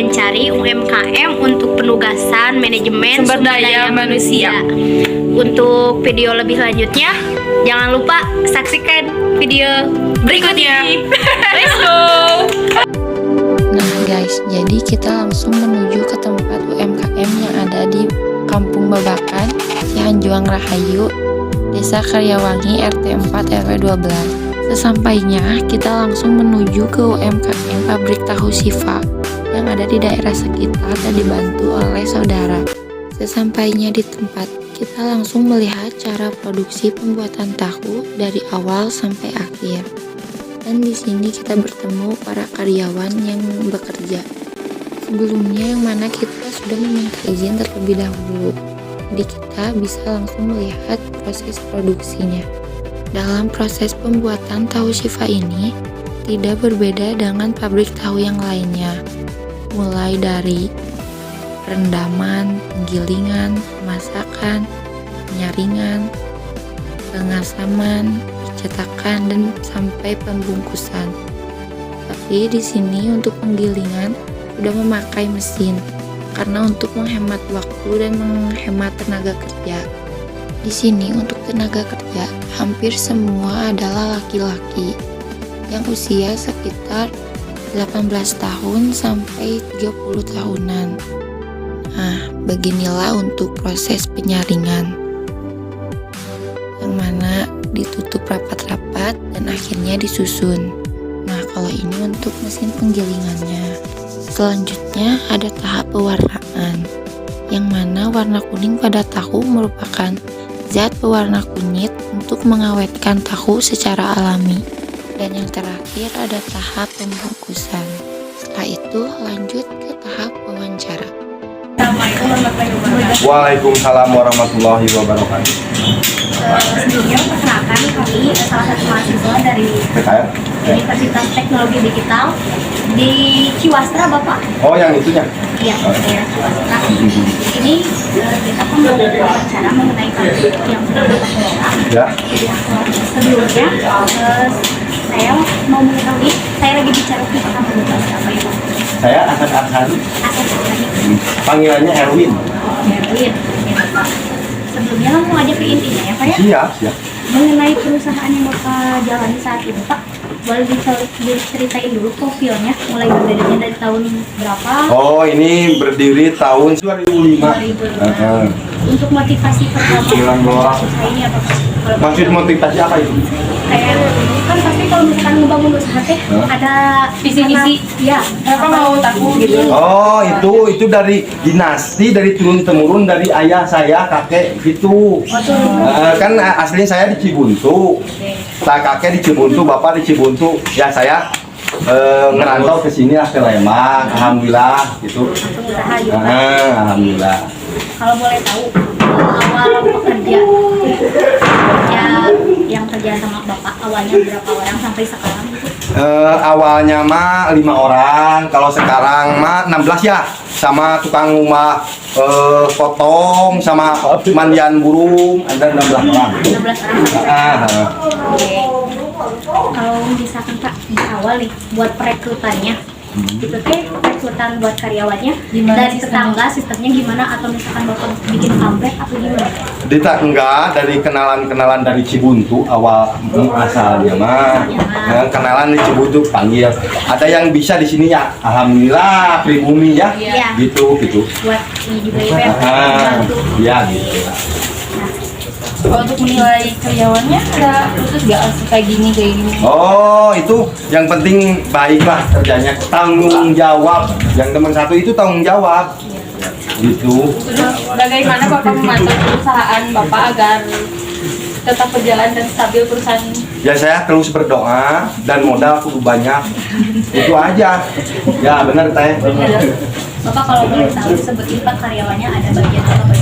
mencari UMKM untuk penugasan manajemen Sumber daya manusia. Untuk video lebih lanjutnya, jangan lupa saksikan video berikutnya. Let's go. Nah guys, jadi kita langsung menuju ke tempat UMKM yang ada di Kampung Babakan, Cihanjuang Rahayu, Desa Karyawangi, RT 4 RW 12. Sesampainya, kita langsung menuju ke UMKM Pabrik Tahu Siva yang ada di daerah sekitar dan dibantu oleh saudara. Sesampainya di tempat, kita langsung melihat cara produksi pembuatan tahu dari awal sampai akhir. Dan di sini kita bertemu para karyawan yang bekerja. Sebelumnya yang mana kita sudah meminta izin terlebih dahulu. Jadi kita bisa langsung melihat proses produksinya. Dalam proses pembuatan tahu Siva ini tidak berbeda dengan pabrik tahu yang lainnya. Mulai dari rendaman, penggilingan, pemasakan, penyaringan, pengasaman, cetakan dan sampai pembungkusan. Tapi di sini untuk penggilingan sudah memakai mesin karena untuk menghemat waktu dan menghemat tenaga kerja. Di sini untuk tenaga kerja hampir semua adalah laki-laki yang usia sekitar 18 tahun sampai 30 tahunan. Nah, beginilah untuk proses penyaringan yang mana ditutup rapat-rapat dan akhirnya disusun. Nah, kalau ini untuk mesin penggilingannya. Selanjutnya ada tahap pewarnaan, yang mana warna kuning pada tahu merupakan zat pewarna kunyit untuk mengawetkan tahu secara alami. Dan yang terakhir ada tahap pembungkusan. Setelah itu lanjut ke tahap wawancara. Waalaikumsalam warahmatullahi wabarakatuh. Sebelumnya perkenalkan kami salah satu mahasiswa dari PKR? Universitas Teknologi Digital di Ciwastra, Bapak. Oh, yang itunya? Iya, daerah Ciwastra. Ini kita akan berbicara mengenai pabrik yang sudah Bapak kelola. Ya. Sebelumnya saya mau mengetahui, saya lagi bicara tentang apa itu? Saya Asad Arhani. Asad Arhani. Panggilannya Erwin. Erwin. Sebelumnya langsung aja ke intinya ya, Pak ya. Siap, siap. Mengenai perusahaan yang Bapak jalani saat ini, Pak, boleh diceritain dulu profilnya, mulai berdirinya dari tahun berapa? Oh, ini berdiri tahun 2005. 2005. Untuk motivasi pertama usaha ini apa, Pak? Maksud motivasi apa itu? Kayak kan pasti kalau misalkan ngebangun usaha teh ada Visi-misi. Ya, Kenapa mau tahu gitu? Oh, itu dari dinasti, dari turun temurun dari ayah saya, kakek gitu. Kan aslinya saya di Cibuntu. Saya kakek di Cibuntu, bapak di Cibuntu. Ya saya ngerantau ke sini lah ke Lembang. Alhamdulillah gitu. usaha juga. Alhamdulillah. Kalau boleh tahu awal pekerja yang kerja sama Bapak awalnya berapa orang sampai sekarang gitu? Awalnya mah 5 orang, kalau sekarang mah 16 ya, sama tukang rumah potong, sama mandian burung, ada 16 orang. 16 orang. Oke. Kalau misalkan Pak di awal nih buat perekrutannya, itu teh rekrutan buat karyawannya Gimana dari tetangga sistemnya gimana, atau misalkan Bapak bikin pamflet atau gimana? Dita enggak, dari kenalan dari Cibuntu awal asalnya mah. Kenalan di Cibuntu panggil. Ada yang bisa di sini ya, alhamdulillah pribumi ya. Iya. Gitu. Buat ini juga ya, Pak, bantu. Ya gitu. Kalau untuk menilai karyawannya ada khusus nggak kayak gini? Oh, itu yang penting baiklah kerjanya, tanggung jawab. Yang teman satu itu tanggung jawab. Gitu. Bagaimana Bapak memantau perusahaan Bapak agar tetap berjalan dan stabil perusahaan ini? Ya saya terus berdoa dan modal kudu banyak. Itu aja. Ya benar teh. Bapak kalau boleh tahu sebutin Pak karyawannya ada bagian apa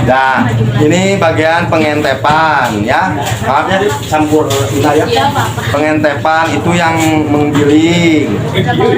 Nah, jumlahnya? ini bagian pengentepan ya. Maaf ya, campur indah ya. Iya, Pak. Pengentepan itu yang menggiling.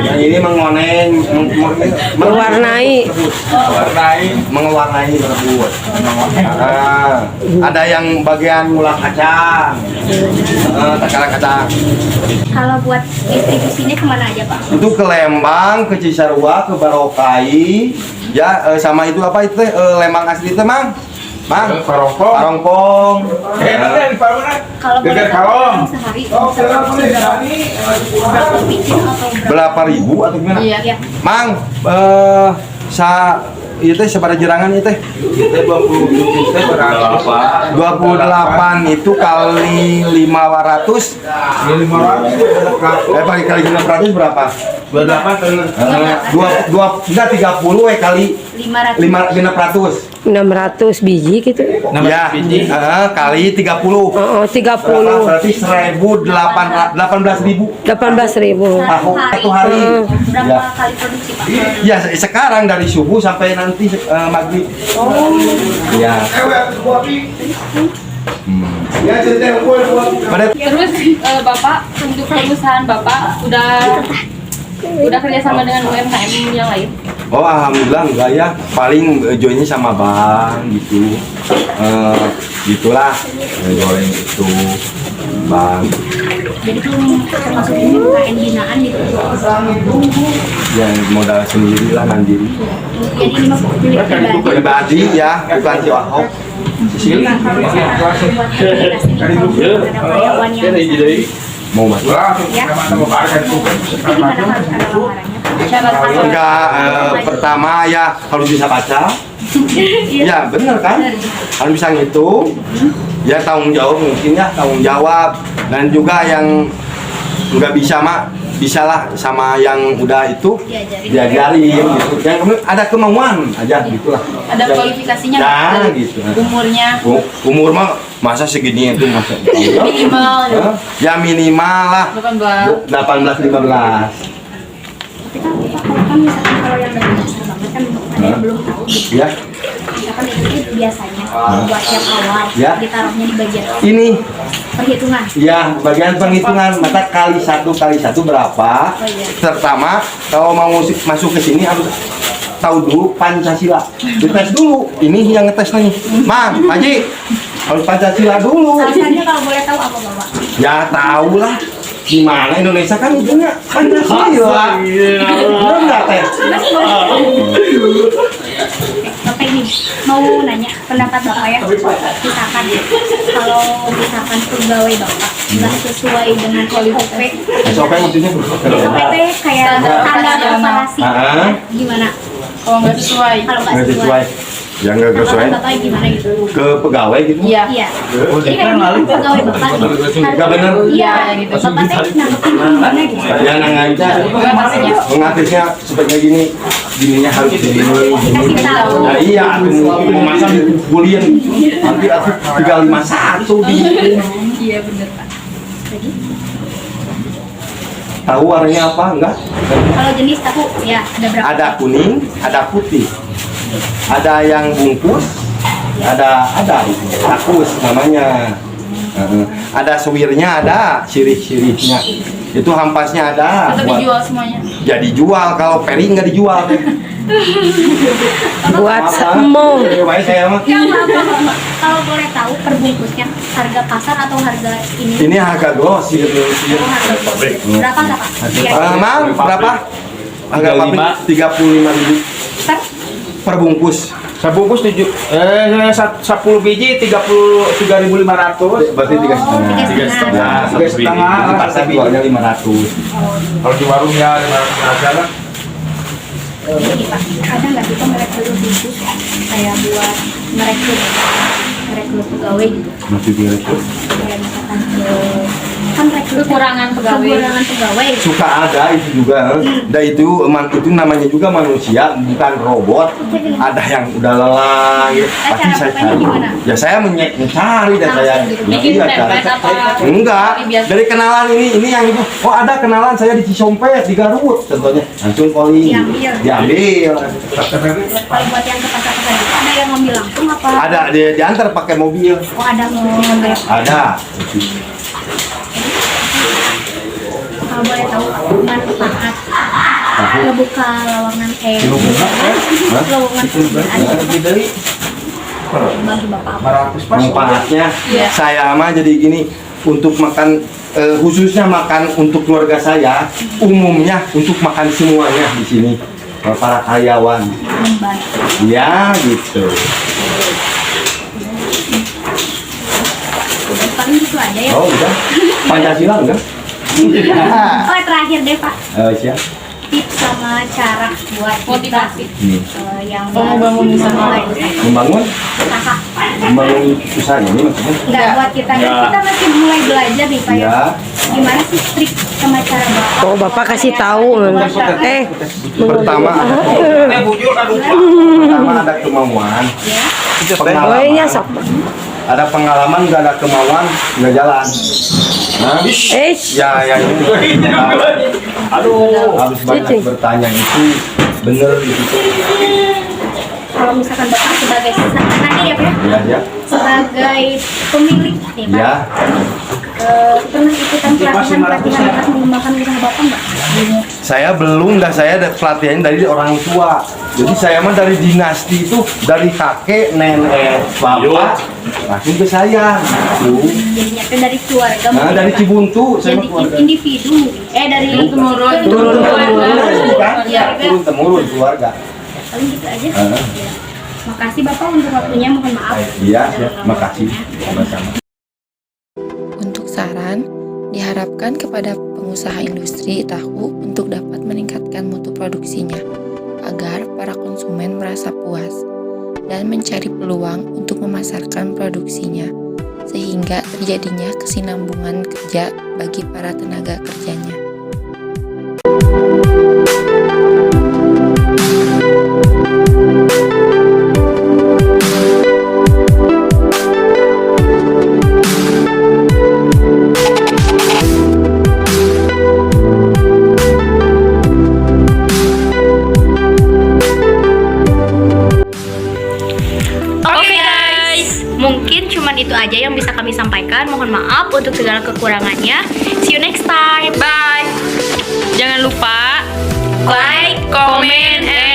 Yang ini mengoneng, Mewarnai. mengewarnai tersebut. Nah, ada yang bagian ngulah kacang, takaran kacang. Kalau buat distribusinya kemana aja Pak? Itu ke Lembang, ke Cisarua, ke Barokai, ya sama itu apa itu Lembang asli itu mang Parongpong. Parongpong. Kalau boleh tahu sehari berapa biji atau Berapa ribu atau gimana? Iya. Mang, itu sepada jerangan itu 28 itu kali 500 kali 600 berapa? 30 kali 500 600 biji gitu. ya, kali 30 Oh, 30. berarti 18.000 18.000. satu hari. Berapa Ya. kali produksi Pak? Ya sekarang dari subuh sampai nanti maghrib. Ya. Pada Terus Bapak untuk perusahaan Bapak udah kerjasama dengan UMKM yang lain? oh alhamdulillah enggak ya, paling joinnya sama bang gitu. Gitulah join itu bang. Jadi belum termasuk ini UKM binaan gitu. Yang modal sendiri lah mandiri. Jadi ini mah milik pribadi. Pribadi ya, bukan si Ahok. Sisili Buat komunikasi nih, kalau ada karyawan yang mau masuk? ya, itu gimana harus ada lamarannya? Syarat Enggak, pertama ya harus bisa baca. Ya bener kan? Harus bisa ngitung. Ya tanggung jawab mungkin ya, tanggung jawab. Dan juga yang nggak bisa mak, bisalah sama yang udah itu diajarin gitu. Yang ada kemauan aja gitulah. Ada kualifikasinya Ya nggak? gitu. Umurnya Umur mah masa segini itu masa minimal Hah? Ya minimal lah 18. 18-15. Tapi kan Pak, kalau misalkan kalau yang dari dasar banget kan ada yang belum tahu gitu. Ya Misalkan itu biasanya buat yang awal Ya. ditaruhnya di bagian ini perhitungan. ya bagian penghitungan mata kali satu berapa. Oh iya. Pertama kalau mau masuk ke sini harus tahu dulu Pancasila. Dites dulu. Ini yang ngetes nih. Mang, Haji, harus Pancasila dulu. Alasannya kalau boleh tahu apa Bapak? Ya tahu lah. Gimana Indonesia kan ujungnya Pancasila. Benar nggak teh? Bapak ini mau nanya pendapat Bapak ya. Misalkan kalau misalkan pegawai Bapak nggak sesuai dengan SOP, SOP maksudnya SOP teh kayak standar operasi. Gimana? Kalau nggak sesuai. Kalau nggak nggak sesuai, sesuai. Yang nggak sesuai tanggapan Bapak gimana gitu? ke pegawai gitu. Iya. Iya. Jadi kayak pegawai Bapak nih. Nggak bener. Iya. Bapak teh nanggepin gimana gitu? Ya nanganca mengaturnya seperti gini, gininya harus begini, Kasih tahu. Nah iya, aku mau masak bulian, nanti aku tinggal 51 di Iya bener Pak. tahu warnanya apa enggak? Kalau jenis tahu ya ada berapa? Ada kuning, ada putih, ada yang bungkus, ada rakus namanya. Ada suwirnya, ada sirih-sirihnya. Itu hampasnya ada. Tetap dijual semuanya. Jadi jual, kalau peri nggak dijual. Buat Apa? semua. Baik saya mah. Ya, Bapak. Kalau boleh tahu perbungkusnya harga pasar atau harga ini? Ini harga glos gitu. Oh, harga pabrik. Berapa nggak Pak? Mang, berapa? Harga pabrik 35.000 Per? per bungkus. Sebungkus 10 biji 33.500. Berarti 3,5. Oh, 3,5. 3,5. Pasar jualnya 500. Kalau di warungnya 500 aja lah. Jadi Pak, ada nggak sih merekrut khusus kayak buat merekrut pegawai gitu? Masih direkrut. Kayak misalkan ke kan Kekurangan pegawai. Suka ada itu juga. Dan itu namanya juga manusia, bukan robot. Ada yang udah lelah gitu. Pasti Cara saya bapaknya cari. gimana? Ya saya mencari dan saya Bikin iya, template cari. apa? Enggak, Biasa. dari kenalan ini yang itu. Oh ada kenalan saya di Cisompet, di Garut contohnya. Langsung calling. Diambil. Kalau buat yang ke pasar-pasar itu ada yang ngambil langsung apa? Ada diantar pakai mobil. Oh ada ngambil. Ada. Kalau boleh tahu manfaat ngebuka lowongan lowongan pekerjaan bagi bapak apa? Manfaatnya saya mah jadi gini, untuk makan khususnya makan untuk keluarga saya, umumnya untuk makan semuanya di sini para karyawan. Membantu. Ya gitu. Paling gitu aja ya. Oh udah. Pancasila enggak? Oh terakhir deh Pak, Siap. tips sama cara buat Motivasi. yang Membangun usaha. mulai Membangun usaha. usaha ini maksudnya. Enggak buat kita masih mulai belajar nih Pak ya. Ya. Gimana sih trik sama cara Bapak? Oh, Bapak kasih tahu. Pertama ada kemauan. Ya. Pokoknya sok. Ada pengalaman, nggak ada kemauan, nggak jalan. Nah, ya itu. Aduh. Harus banyak bertanya itu bener gitu. Kalau misalkan Bapak sebagai tadi ya Pak ya, Ya. sebagai pemilik nih Pak, Ya. pernah ikutan pelatihan atas mengembangkan usaha Bapak nggak? Saya belum, saya ada pelatihan dari orang tua. Jadi saya mah dari dinasti itu, dari kakek, nenek, bapak, langsung ke saya. Jadinya kan dari keluarga. Nah, mungkin, dari Pak. Cibuntu, saya Jadi mah keluarga. individu, dari Temurun. Turun Iya, temurun keluarga. paling gitu aja. Ah. Ya. Makasih Bapak untuk waktunya, mohon maaf. Iya, makasih. Sama-sama. Untuk saran, diharapkan kepada pengusaha industri tahu untuk dapat meningkatkan mutu produksinya agar para konsumen merasa puas dan mencari peluang untuk memasarkan produksinya sehingga terjadinya kesinambungan kerja bagi para tenaga kerjanya. Mungkin cuman itu aja yang bisa kami sampaikan. Mohon maaf untuk segala kekurangannya. See you next time. Bye. Jangan lupa like, comment, and